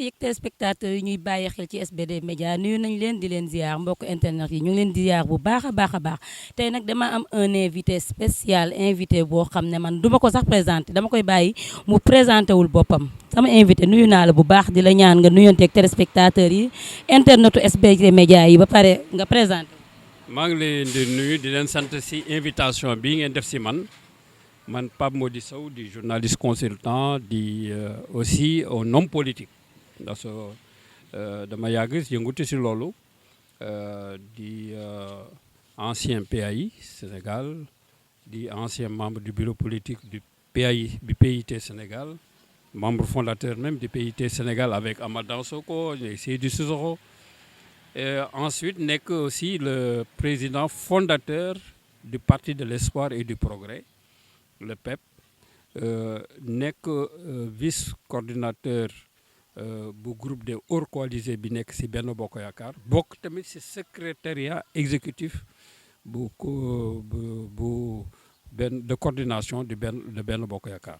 yeeg téléspectateurs yi ñuy bàyyi xel ci SBT Média nuyu nañ leen di leen ziar mbokk internet yi ñu ngi leen di ziar bu baax a baax a baax tey nag dama am un invité spécial invité boo xam ne man duma ko sax présenté dama koy bàyyi mu présenté wul boppam sama invité nuyu naa la bu baax di la ñaan nga nuyonteeg téléspectateurs yi internetu SBT Média yi ba pare nga présenté. maa ngi leen di nuyu di leen sant si invitation bi ngeen def si man Pape Mody Sow di journaliste consultant di aussi un homme politique ndax dama yàgg yëngutu si loolu di ancien PAI Sénégal di ancien membre du bureau politique du PAI du PIT Sénégal membre fondateur même du PIT Sénégal avec Amath Dansokho et Seydou Cissokho. Et ensuite nekk aussi le président fondateur du Parti de l'Espoir et du Progrès le PEP nekk vice-coordinateur bu groupe des hors coalisés bi nekk ci Benno Bokk Yaakaar bokk tamit ci secrétariat exécutif de coordination de Benno Bokk Yaakaar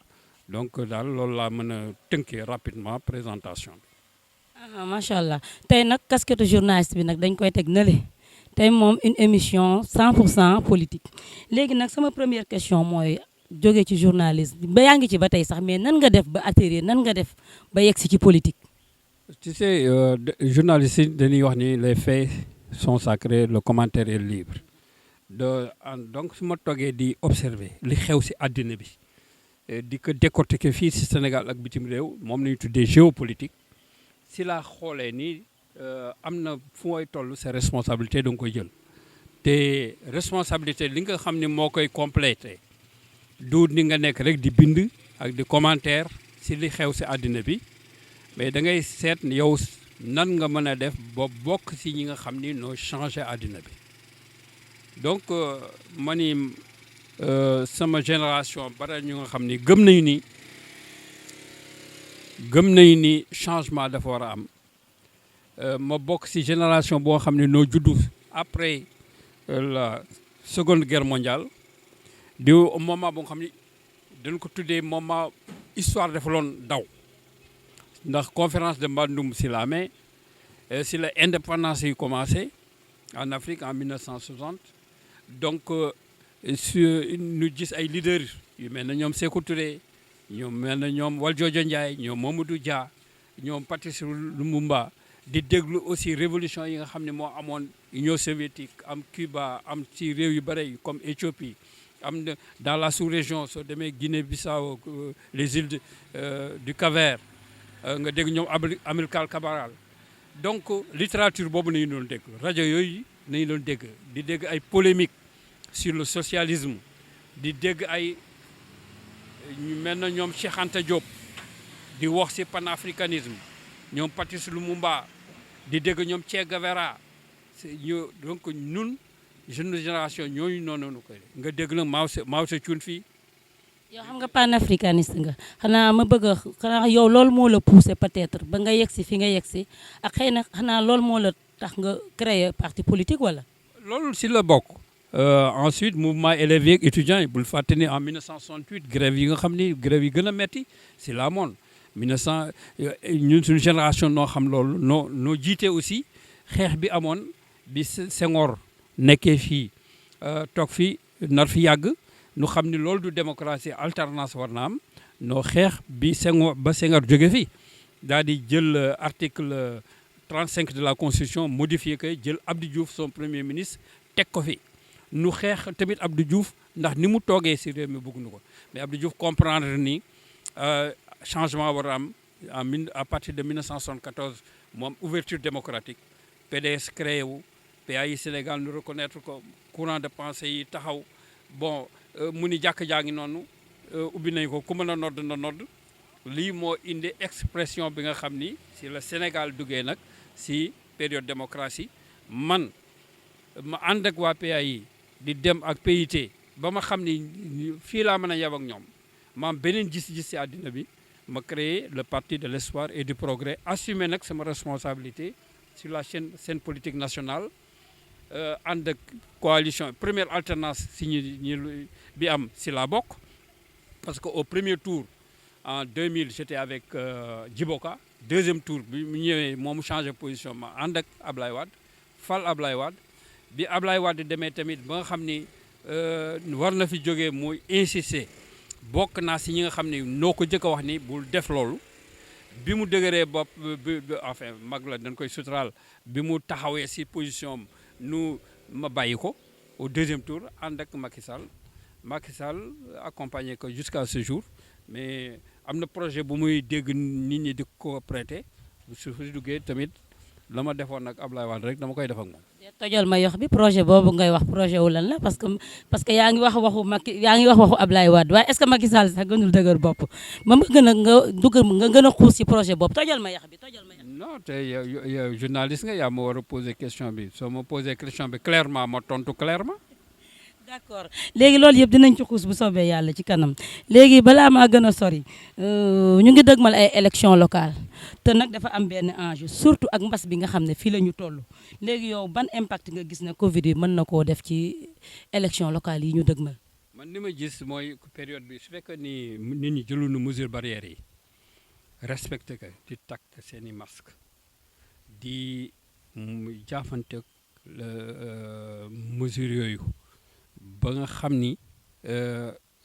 donc daal loolu laa mën a tënkee rapidement présentation bi. Macha allah tey nag casquette journaliste bi nag dañ koy teg nële tey moom une émission 100% politique léegi nag sama première question mooy jóge ci journaliste ba yaa ngi ci ba tey sax mais nan nga def ba atterrir nan nga def ba yegg si ci politique. Tu sais journaliste yi dañuy wax ni les faits sont sacrés le commentaire est libre donc su ma toogee di observer li xew si àddina bi di ko décortiquer fii si Sénégal ak bitim réew moom la ñuy tuddee géopolitique. si la xoolee ni am na fu may toll sa responsabilité da nga koy jël te responsabilité li nga xam ne moo koy complété du ni nga nekk rek di bind ak di commentaire si li xew si àddina bi mais da ngay seet yow nan nga mën a def ba bokk si ñi nga xam ni noo changé àddina bi donc ma ni sama génération bara ñu nga xam ni gëm nañu ni changement dafa war a am ma bokk ci génération boo xam ne noo juddu après la seconde guerre mondiale di moment boo xam ne dañ ko tuddee moment histoire dafa loon daw ndax conférence de Bandung ci la amee ci la indépendance yi commencé en Afrique en 1960 donc ñu gis ay leaders yu mel na ñoom Sékou Touré ñoom mel na ñoom Valdiodio Ndiaye ñoom Mamadou Dia ñoom Patrice Lumumba di déglu aussi révolution yi nga xam ne moo amoon Union soviétique am Cuba am ci réew yu bëri comme Éthiopie am na dans la sous-région soo demee Guinée-Bissau les îles du Cap-Vert nga dégg ñoom Amilcar Cabral donc littérature boobu nañu doon dégg rajo yooyu nañu doon dégg di dégg ay polémiques sur le socialisme di dégg ay ñu mel na ñoom Cheikh Anta Diop di wax ci panafricanisme ñoom Patrice Lumumba di dégg ñoom Che Guevara donc ñun jeune génération ñooñu noonu koy nga dégg la Mao Tse-tung fii. yow xam nga panafricaniste nga xanaa ma bëgg a xanaa yow loolu moo la poussé peut-être ba nga yegg si fi nga yegg si ak xëy na xanaa loolu moo la tax nga créer parti politique wala. loolu si la bokk. Ensuite mouvement élèves yeeg étudiants yi bul fàtte ni en 1968 grève yi nga xam ni grève yi gën a metti si la amoon 1900 ñun suñu génération noo xam loolu noo jiite aussi xeex bi amoon bi Senghor nekkee fii toog fi nar fi yàgg nu xam ni loolu du démocratie alternance war na am noo xeex bi Senghor jóge fi daal di jël article 35 de la constitution modifié ko jël Abdou Diouf son premier ministre teg ko fi nu xeex tamit Abdou Diouf ndax ni mu toogee si réew mi bëgg nu ko mais Abdou Diouf comprendre ni changement war a am à partir de 1974 mu am ouverture démocratique PDS créé wu PAI Sénégal nu reconnaître ko courant de pensée yi taxaw bon mu ni jàkk jaa ngi noonu ubbi nañ ko ku mën a nodd na nodd lii moo indi expression bi nga xam ni si la Sénégal duggee nag si période démocratie man ma ànd ak waa PAI di dem ak PIT ba ma xam ni fii laa mën a yeb ak ñoom ma am beneen gis-gis si àddina bi ma créé le parti de l'espoir et du progrès assumé nag sama responsabilité sur la scène politique nationale ànd ak coalition première alternance si ñu bi am si la bokk parce que au premier tour en 2000 j'étais avec Djiboka deuxième tour bi mu ñëwee moom changé position ma ànd ak Ablaye Wade fal Ablaye Wade bi Ablaye Wade demee tamit ba nga xam ni war na fi jógee muy insister bokk naa si ñi nga xam ni noo ko jëkk a wax ni bul def loolu bi mu dëgëree bopp enfin mag la dañ koy suturaal bi mu taxawee si position am ma bàyyi ko au deuxième tour ànd ak Macky Sall accompagné ko jusqu'à ce jour mais am na projet bu muy dégg nit ñi di ko prêter su fi duggee tamit la ma defoon nag Ablaye Wade rek dama koy def ak moom. tojal ma yox bi projet boobu ngay wax projet wu lan la parce que yaa ngi wax waxu Ablaye Wade waaye est-ce que Macky Sall sax gënul dëgër bopp ma gën a nga gën a xuus ci projet boobu tojal ma yax bi. non te yow journaliste nga yaa ma war a poser question bi soo ma poser question bi clairement ma tontu clairement. d'accord léegi loolu yëpp dinañ ci xuus bu soobee yàlla ci kanam léegi balaa maa gën a sori ñu ngi dëgmal ay élection locale te nag dafa am benn enjeu surtout ak mbas bi nga xam ne fii la ñu toll léegi yow ban impact nga gis ne Covid yi mën na koo def ci élection locale yi ñu dëgmal. man li ma gis mooy période bi su fekkee ni nit ñi jëluñu mesure barrière yi respecté ko di takk seen i masque di jaafante mesure yooyu. ba nga xam ni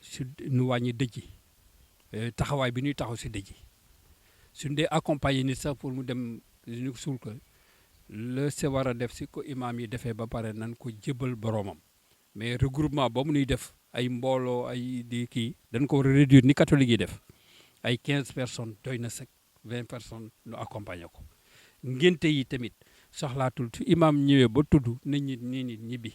su nu wàññi dëj yi taxawaay bi ñuy taxaw si dëj yi suñu dee accompagner nit sax pour mu dem ñu suul ko la se war a def si ko imaam yi defee ba pare nan ko jébal boroomam mais regroupement ba mu nuy def ay mbooloo ay di kii dañ ko war a réduire ni catholique yi def ay 15 personnes doy na sec 20 personnes nu accompagner ko ngénte yi tamit soxlaatul su imaam ñëwee ba tudd nit ñi ñibbi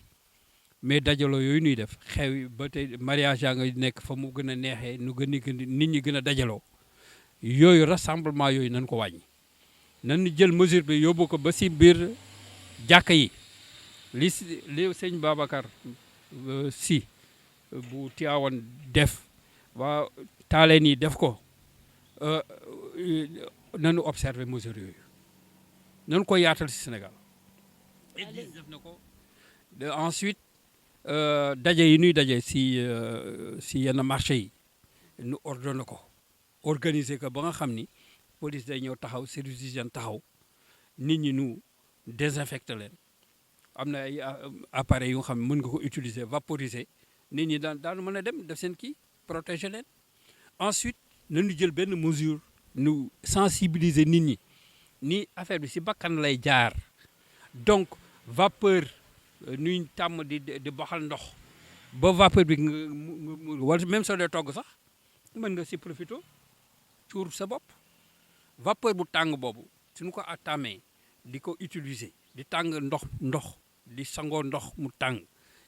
mais dajaloo yooyu ñuy def xew ba tey mariage yaa nga nekk fa mu gën a neexee nu gën a nit ñi gën a dajaloo yooyu rassemblement yooyu nañ ko wàññi nañ jël mesure bi yóbbu ko ba si biir jàkka yi li sëñ Babacar si bu Tiwaawan def waa taaleen yi def ko nañu observer mesure yooyu nañu ko yaatal si Sénégal Église def na ko ensuite daje yi ñuy daje si yenn marché yi nu ordonné ko organiser ko ba nga xam ni police day ñëw taxaw service d'hygiène taxaw nit ñi nu désinfecté leen am na ay appareils yu nga xam ne mën nga ko utiliser vaporiser nit ñi daanu mën a dem def seen kii protéger leen ensuite nañu jël benn mesure nu sensibiliser nit ñi ni affaire bi si bakkan lay jaar donc vapeur nuy tàmm di baxal ndox ba vapeur bi nga wala même soo dee togg sax mën nga si profité cuur sa bopp vapeur bu tàng boobu suñu ko tàmmee di ko utiliser di tàng ndox di sangoo ndox mu tàng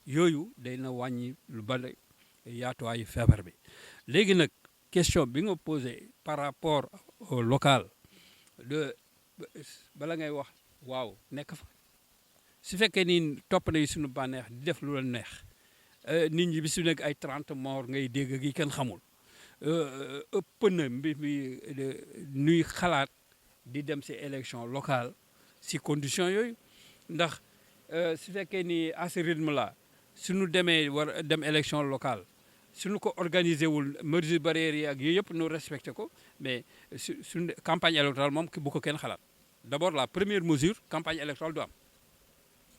yooyu day na wàññi lu bari yaatuwaayu feebar bi léegi nag question bi nga posé par rapport au local bala ngay wax waaw nekk fa su fekkee ni topp nañu suñu bànneex di def lu la neex nit ñi bi su nekk ay 30 morts ngay dégg gi kenn xamul ëpp na mbir mi nuy xalaat di dem si élection locale si condition yooyu ndax su fekkee ni à ce rythme là suñu demee war dem élection locale suñu ko organiser wul mesures barrières yi ak yooyu yëpp nu respecté ko mais suñu campagne électorale moom bu ko kenn xalaat d'abord la première mesure campagne électorale du am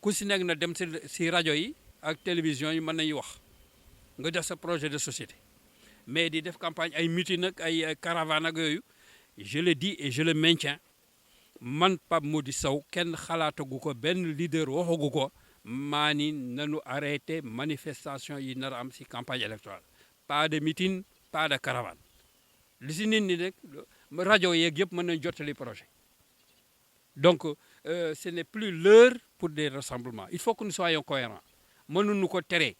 ku si nekk na dem si rajo yi ak télévision yi mën nañu wax nga def sa projet de société mais di def campagne ay meeting ak ay caravane ak yooyu je le dis et je le maintiens man Pape Mody Sow kenn xalaatagu ko benn leader waxagu ko maa ni nanu arrêté manifestation yi nar a am si campagne électorale pas de meeting pas de caravane li si nit ñi rek rajo yeeg yëpp mën nañu jottali projet donc ce n'est plus l'heure pour des rassemblements il faut que nous soyons cohérents mënuñu ko tere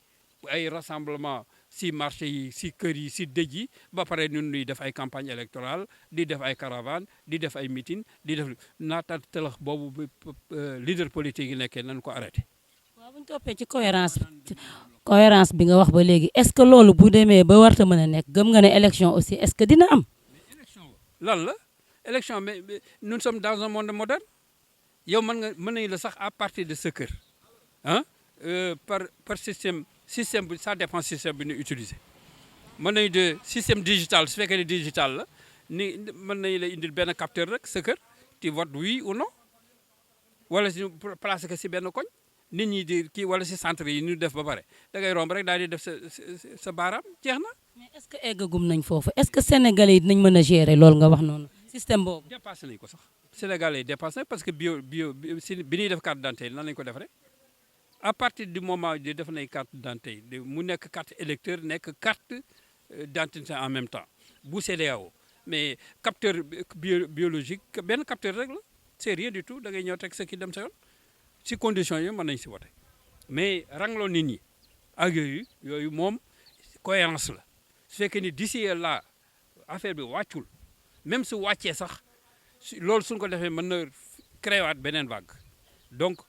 ay rassemblement si marché yi si kër yi si dëj yi ba pare ñun ñuy def ay campagne électorale di def ay caravane di def ay meeting di def naata tëlax boobu leader politique yi nekkee nañu ko arrêté. waaw bu ñu toppee ci cohérence bi nga wax ba léegi est-ce que loolu bu demee ba warta mën a nekk gëm nga ne élection aussi est-ce que dina am. mais élection lan la élection mais nous sommes dans un monde moderne yow mën nañu la sax à partir de sa kër ah par système bi ça dépend système bi ñu utiliser mën nañu de système digital su fekkee ne digital la ni mën nañu lay indil benn capteur rek sa kër tu votes oui ou non wala si placé ko si benn koñ nit ñi di kii wala si centre yi ñu def ba pare da ngay romb rek daal di def sa baaraam jeex na. mais est-ce que eggagum nañ foofu est-ce que sénégalais yi dinañ mën a gérer loolu nga wax noonu système boobu. dépassé nañ ko sax sénégalais yi dépassé nañ parce que si bi ñuy def carte d'identité nan lañ ko def rek à partir du moment de def nañ carte d'identité mu nekk carte électeur nekk carte d'identité en même temps bu CEDEAO mais capteur biologique benn capteur rek la c'est rien du tout da ngay ñëw teg sa kii dem sa yoon si conditions yi mën nañ si wote mais rangloo nit ñi ak yooyu moom cohérence la su fekkee ni d'ici là affaire bi wàccul même su wàccee sax loolu suñ ko defee mën na créer waat beneen vague donc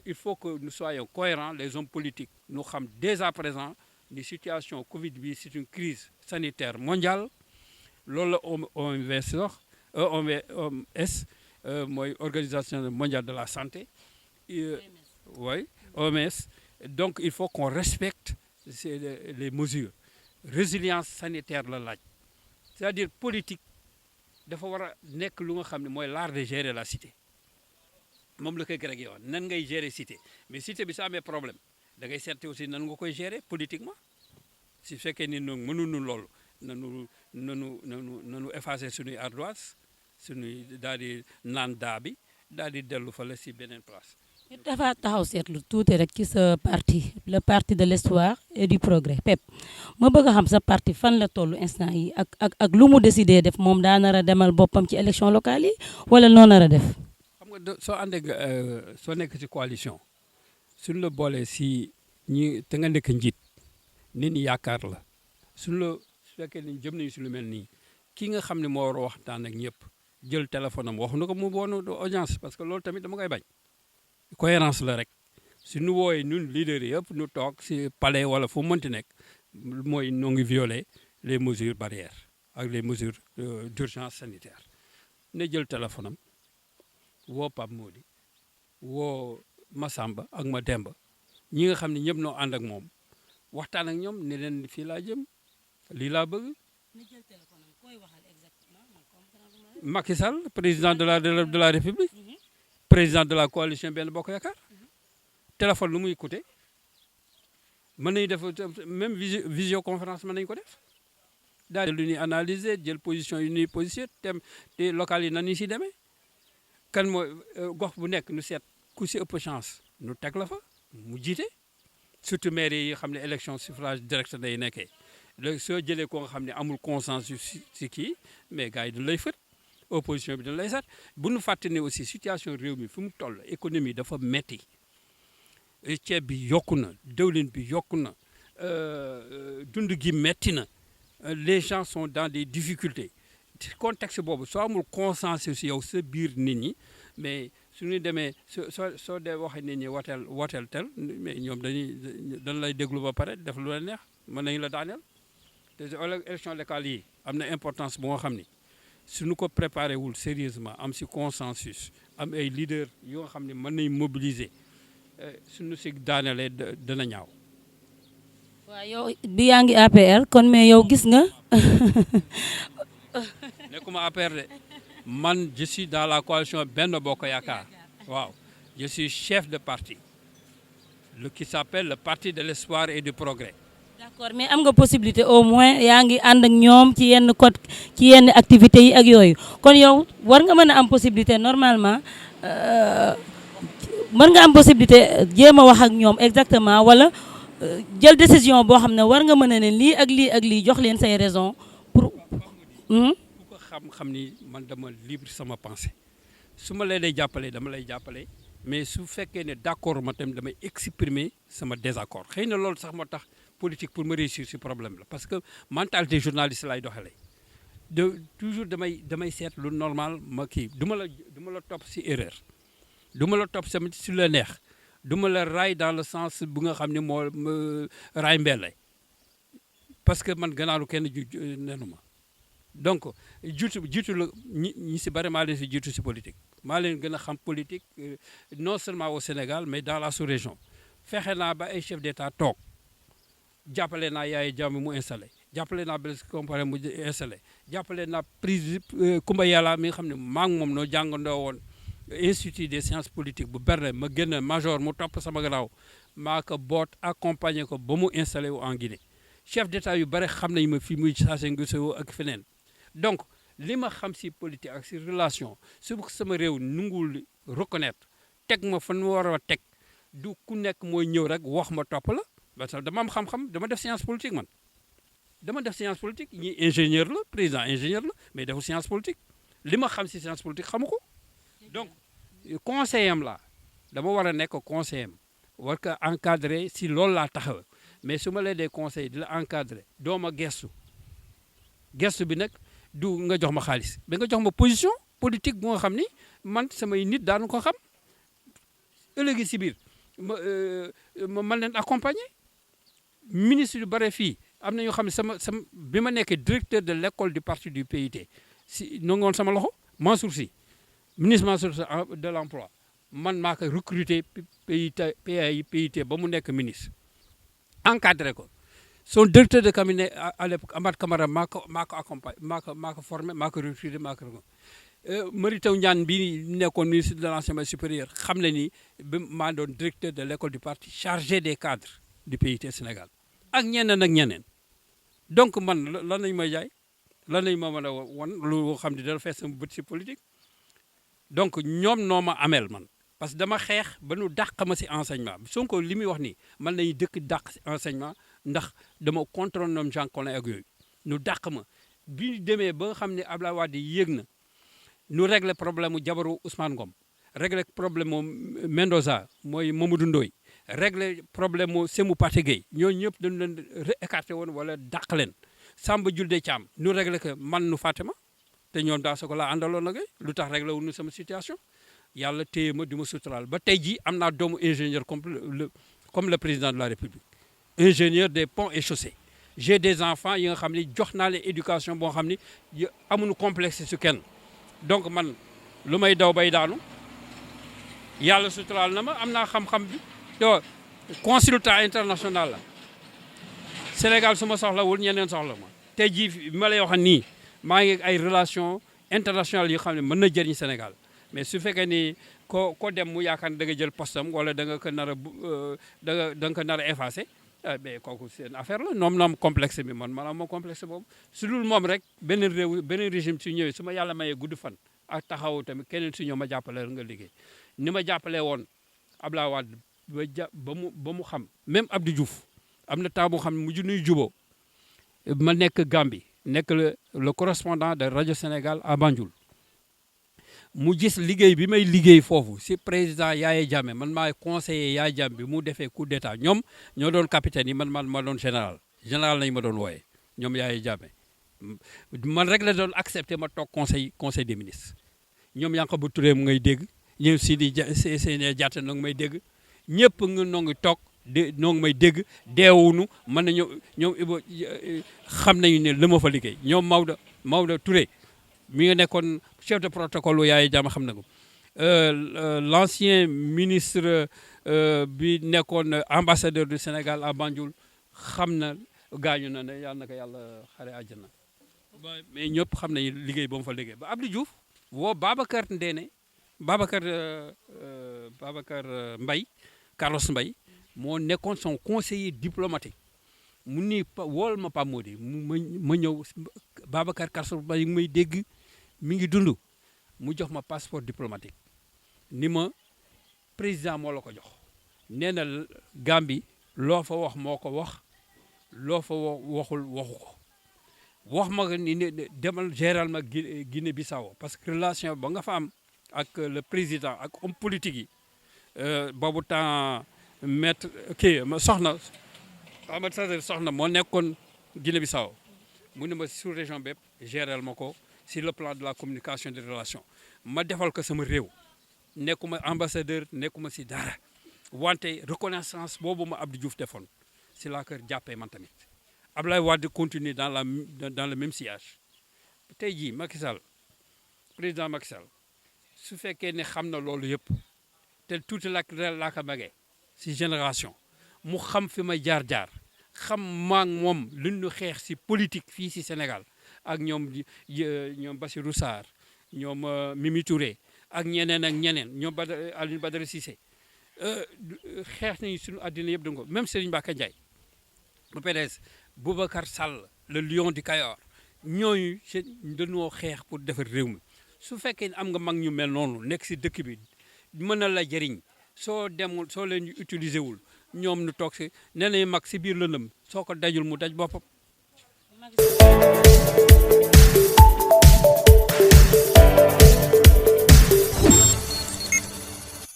il faut que nous soyons cohérents les hommes politiques nous xam dès à présent ni situation Covid bi c'est une crise sanitaire mondiale loolu la OMS mooy organisation mondiale de la santé oui OMS donc il faut qu'on respecte les mesures résilience sanitaire la laaj c'est-à-dire politique dafa war a nekk lu nga xam ne mooy l'art de gérer la cité moom la koy grec yi wax nan ngay gérer cité mais cité bi sa amee problème da ngay seet aussi nan nga koy gérer politiquement si fekkee ni noonu mënuñu loolu nanu effacer suñuy ardoise suñuy daal di naan daa bi daal di dellu fa la si beneen place. dafa taxaw seetlu tuuti rek ci sa parti le parti de l'espoir et du progrès PEP ma bëgg a xam sa parti fan la tollu instant yi ak lu mu décidé def moom daa nar a demal boppam ci élection locale yi wala noo nar a def. xam nga soo àndee soo nekk ci coalition suñu la boolee si ñi te nga nekk njiit nit ñi yaakaar la suñu la su fekkee ni jëm nañu si lu mel nii ki nga xam ne moo war a waxtaan ak ñëpp jël téléphone am wax na ko mu woonu audience parce que loolu tamit dama koy bañ. cohérence la rek si nu wooyee ñun leaders yi yëpp nu toog si palais wala fu mënti nekk mooy noo ngi violer les mesures barrières ak les mesures d'urgence sanitaire ne jël téléphone am woo Pape Mody woo Massamba ak Mademba ñi nga xam ne ñëpp noo ànd ak moom waxtaan ak ñoom ne leen fii laa jëm lii laa bëgg. Macky Sall président de la République. président de la coalition Benno Bokk Yaakaar téléphone lu muy coûter mën nañu def même visioconférence mën nañu ko def daal lu ñuy analyser jël position yu ñuy position te local yi nan ñu si demee kan mooy gox bu nekk nu seet ku si ëpp chance nu teg la fa mu jiite surtout maire yi xam ne élection suffrage direct day nekkee léegi soo jëlee ko nga xam ne amul consensus si kii mais gars yi du lay fët opposition bi dañ lay sat bu nu fàtte ne aussi situation réew mi fu mu toll économie dafa metti ceeb bi yokku na dëwlin bi yokku na dund gi metti na les gens sont dans des difficultés contexte boobu soo amul consensus yow sa biir nit ñi mais suñu demee soo dee waxee nit ñi wateel tel mais ñoom dañ lay déglu ba pare def lu la neex mën nañu la daaneel te élection locale yi am na importance bu nga xam ni suñu ko préparé wul sérieusement am si consensus am ay leader yoo xam ne mën nañ mobiliser suñu si daanelee dana ñaaw. waaw yow bi yaa ngi APR kon mais yow gis nga. nekkuma APR de man je suis dans la coalition Benno Bokk Yaakaar waaw je suis chef de parti qui s'appelle le parti de l'espoir et du progrès. d'accord mais am nga possibilité au moins yaa ngi ànd ak ñoom ci yenn code ci yenn activités yi ak yooyu kon yow war nga mën a am possibilité normalement mën nga am possibilité jéem a wax ak ñoom exactement wala jël décision boo xam ne war nga mën a ne lii ak lii jox leen say raison pour. ku ko xam ni man dama libre sama pensée su ma lay jàppale dama lay jàppale mais su fekkee ne d'accord ma tamit damay exprimer sama désaccord xëy na loolu sax moo tax. politique pour me réussir ce problème là parce que mentalité journaliste lay doxalee toujours damay seet lu normal ma kii du ma la topp si erreur du ma la topp tamit si la neex du ma la raay dans le sens bu nga xam ne moo raay mbelle parce que man gannaaru kenn nenu ma donc jiitu la ñi si bari maa leen si jiitu si politique maa leen gën a xam politique non seulement au Sénégal mais dans la sous-région fexe naa ba ay chef d'État toog jàppale naa Yaya Jammeh mu installé jàppale naa Blaise Compaoré mu installé jàppale naa prise Koumba Yàlla mi nga xam ne maa ngi moom noo jàngandoo woon institut des sciences politiques bu Berlin ma génn major mu topp sama gannaaw maa ko boot accompagner ko ba mu installé wu en Guinée chef d'état yu bare xam nañu ma fii muy Sassou Nguesso ak feneen donc li ma xam si politique ak si relation su sama réew nungul reconnaître teg ma fan ma war a teg du ku nekk mooy ñëw rek wax ma topp la parce que dama am xam-xam dama def science politique man dama def science politique ñi ingénieur la président ingénieur la mais defu science politique li ma xam si science politique xamu ko donc conseiller am la dama war a nekk conseiller am war ko encadrer si loolu laa taxaw mais su ma lee dee conseil di la encadrer doo ma gestu bi nag du nga jox ma xaalis mais nga jox ma position politique bu nga xam ni man samay nit daanu ko xam ëllëgi si biir ma leen accompagner ministre yu bare fii am na ñoo xam ne sama bi ma nekkee directeur de l'école du parti du PIT si nangoon sama loxo Mansour Sy ministre Mansour Sy de l'emploi man maa ko recruter PIT ba mu nekk ministre encadré ko son directeur de cabinet à l'époque Amath Camara maa ko accompagné maa ko formé maa ko recruté maa ko Mary Teuw Niane bii nekkoon ministre de l'enseignement supérieur xam ne ni maa doon directeur de l'école du parti chargé des cadres du PIT Sénégal ak ñeneen donc man lan lañ may jaay lan lañ ma mën a wan lu xam ne dana fees sama bët si politique donc ñoom noo ma ameel man parce que dama xeex ba nu dàq ma si enseignement Sonko li muy wax nii man nañu dëkk dàq si enseignement ndax dama contre ñoom Jean Collin ak yooyu nu dàq ma bi demee ba nga xam ne Abdoulaye Wade yéeg na nu régler problème mu jabaru Ousmane Ngom régler problème mu Mendoza mooy Mamadou Ndoye régler problème mu Sémou Pathé Gueye ñooñu ñëpp dañu leen écarté woon wala dàq leen Samba Julde Thiam nu régler que man nu fàtte ma te ñoom daa ko laa àndaloon na lu tax régler wu nu sama situation yàlla téye ma di ma suturaal ba tey jii am naa doomu ingénieur comme le président de la République ingénieur des ponts et chaussées j'ai des enfants yi nga xam ne jox naa leen éducation boo xam ne amuñu complexe su kenn donc man lu may daw bay daanu yàlla suturaal na ma am naa xam-xam bi to consultant international la Sénégal su ma soxlawul ñeneen soxla ma tey jii ma lay wax nii maa ngi ay relation internationales yu xam ne mën na jëriñ Sénégal mais su fekkee ni ko dem mu yaakaar ne da nga jël postam wala da nga ko nar a da nga ko nar a effacé mais kooku seen affaire la noom complexe bi man maanaam moom complexe boobu su dul moom rek beneen réew beneen régime su ñëwee su ma yàlla mayee gudd fan ak taxawu tamit keneen su ñëw ma jàppale nga liggéey ni ma jàppalee woon Abdoulaye Wade ba mu xam même Abdou Diouf am na temps boo xam ne mujj nuy juboo ma nekk Gambie nekk le correspondant de Radio Sénégal à Banjul mu gis liggéey bi may liggéey foofu si président Yaya Jammeh man maay conseiller Yaya Jammeh bi mu defee coup d'état ñoom ñoo doon capitaine yi man ma doon général nañu ma doon wooyee ñoom Yaya Jammeh man rek la doon accepté ma toog conseil des ministres ñoom Yankhoba Touré mu ngay dégg ñoom Sidi Seyni Diatta noo ngi may dégg ñëpp nga noo ngi toog noo ngi may dégg deewunu mën na ñoom Ibo xam nañu ne la ma fa liggéey ñoom Maodo Touré mi nga nekkoon chef de protocole Yaya Jammeh xam na ko l'ancien ministre bi nekkoon ambassadeur du Sénégal à Banjul xam na gaañu na ne yàlla na ko yàlla xare àjjana mais ñëpp xam nañu liggéey ba mu fa liggéey ba Abdou Diouf woo Babacar Mbaye Carlos Mbaye moo nekkoon son conseiller diplomatique mu ni wool ma Pape Mody ma ñëw Babacar Carlos Mbaye may dégg mi ngi dund mu jox ma passeport diplomatique ni ma président moo la ko jox nee na Gambie loo fa wax moo ko wax loo fa waxul waxu ko wax ma ni demal géral ma Guinée Bissau parce que relation ba nga fa am ak le président ak homme politique yi boobu temps maître soxna Ahmed Sadar soxna moo nekkoon Guinée Bissau mu ne ma sous région bépp géral ma ko sur le plan de la communication des relations ma defal ko sama réew nekkuma ambassadeur nekkuma si dara wante reconnaissance boobu ma Abdou Diouf defoon si laa kër jàppee man tamit Abdoulaye Wade continue dans le même sillage tey jii Macky Sall président Macky Sall su fekkee ne xam na loolu yëpp te tuuti laa ko magee si génération mu xam fi may jaar xam maa ngi moom lu ñu xeex si politique fii si Sénégal ak ñoom Bassirou Sarr ñoom Mimi Touré ak ñeneen ñoom Alioune Badara Cissé xeex nañu suñu àddina yëpp ko même Serigne Mbacké Ndiaye bu PDS Boubacar Sall le lion du Kayor ñooñu dañoo xeex pour defar réew mi su fekkee am nga mag ñu mel noonu nekk si dëkk bi mën na la jëriñ soo leen utiliser wul ñoom nu toog si nee nañ mag si biir lëndëm soo ko dajul mu daj boppam.